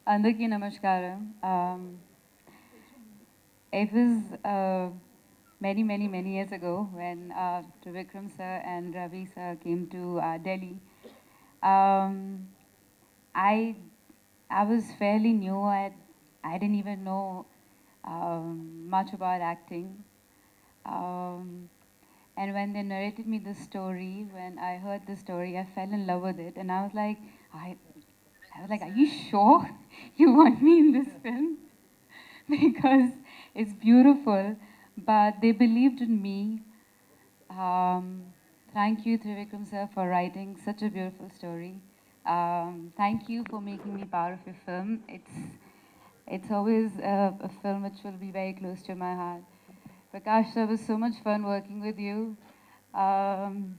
Andaki namaskaram. It was many years ago when Trivikram sir and Ravi sir came to Delhi. Um, I I was fairly new. I didn't even know much about acting. Um, and when they narrated me the story, when I heard the story, I fell in love with it, and I, I was like, are you sure you want me in this film? Because it's beautiful, but they believed in me. Um, Thank you, Trivikram sir, for writing such a beautiful story. Thank you for making me part of your film. It's always a film which will be very close to my heart. Prakash sir, it was so much fun working with you. Um,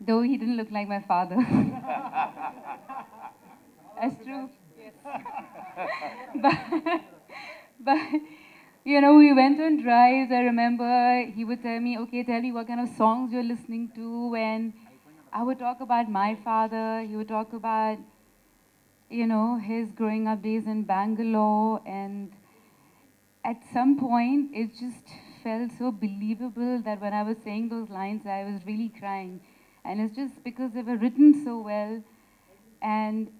though he didn't look like my father. That's true. but, but we went on drives. I remember he would tell me, okay, tell me what kind of songs you're listening to. And I would talk about my father. He would talk about, his growing up days in Bangalore. And at some point, it just felt so believable that when I was saying those lines, I was really crying. And it's just because they were written so well. And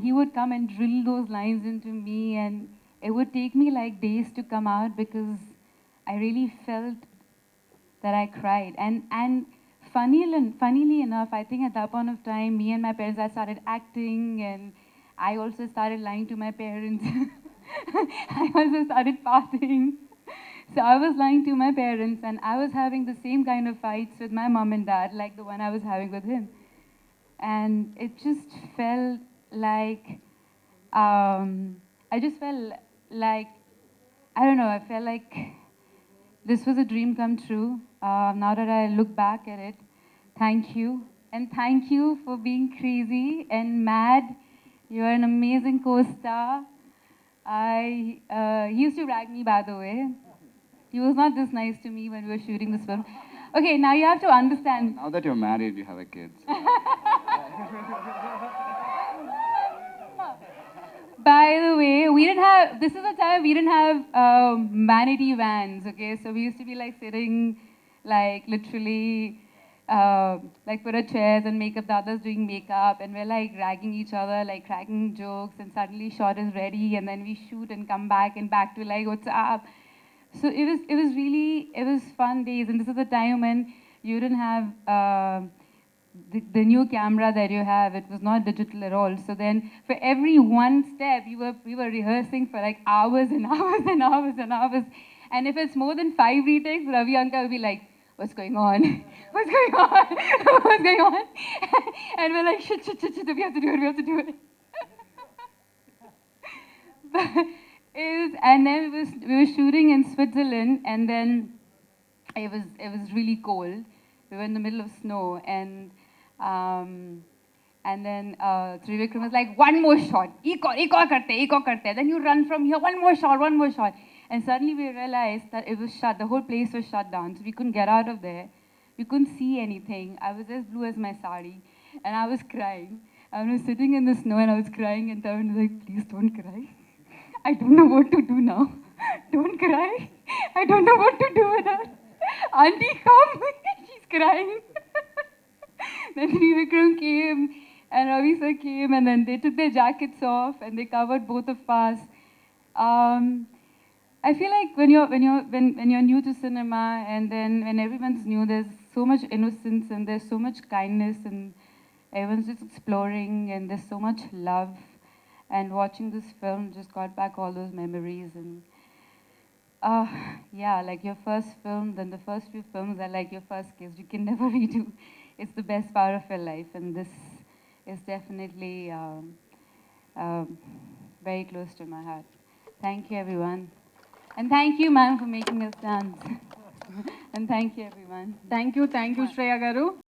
he would come and drill those lines into me, and it would take me like days to come out because I really felt that I cried. And funnily enough, I think at that point of time, me and my parents, I started acting, and I also started lying to my parents. I also started partying. So I was lying to my parents, and I was having the same kind of fights with my mom and dad, like the one I was having with him. And it just felt like I just felt like I don't know. I felt like this was a dream come true. Now that I look back at it, thank you, and thank you for being crazy and mad. You're an amazing co-star. He used to rag me, by the way. He was not this nice to me when we were shooting this film. Okay, now you have to understand. Now that you're married, you have a kid. So. By the way, this is the time we didn't have vanity vans, okay? So we used to be like sitting, like literally, like put our chairs and makeup, the others doing makeup, and we're like ragging each other, like cracking jokes, and suddenly shot is ready, and then we shoot and come back and back to like, what's up? So it was fun days, and this is the time when you didn't have the new camera that you have, it was not digital at all. So then for every one step, we were rehearsing for like hours and hours and hours and hours. And if it's more than 5 retakes, Ravi Uncle will be like, what's going on? What's going on? What's going on? And we're like, shit, we have to do it. But and then we were shooting in Switzerland, and then it was really cold. We were in the middle of snow, and then Trivikram was like, one more shot, ek aur karte. Then you run from here, one more shot. And suddenly we realized that it was shut, the whole place was shut down, so we couldn't get out of there. We couldn't see anything. I was as blue as my sari, and I was crying. I was sitting in the snow, and I was crying, and Tarun was like, please don't cry. I don't know what to do now. Don't cry. I don't know what to do with her. Auntie, come. She's crying. Then Trivikram came and Ravi sir came, and then they took their jackets off and they covered both of us. I feel like when you're new to cinema, and then when everyone's new, there's so much innocence and there's so much kindness, and everyone's just exploring, and there's so much love. And watching this film just got back all those memories. And yeah, like your first film, then the first few films are like your first kiss. You can never redo. It's the best part of your life, and this is definitely very close to my heart. Thank you, everyone. And thank you, ma'am, for making us dance. And thank you, everyone. Thank you, Shreya Garu.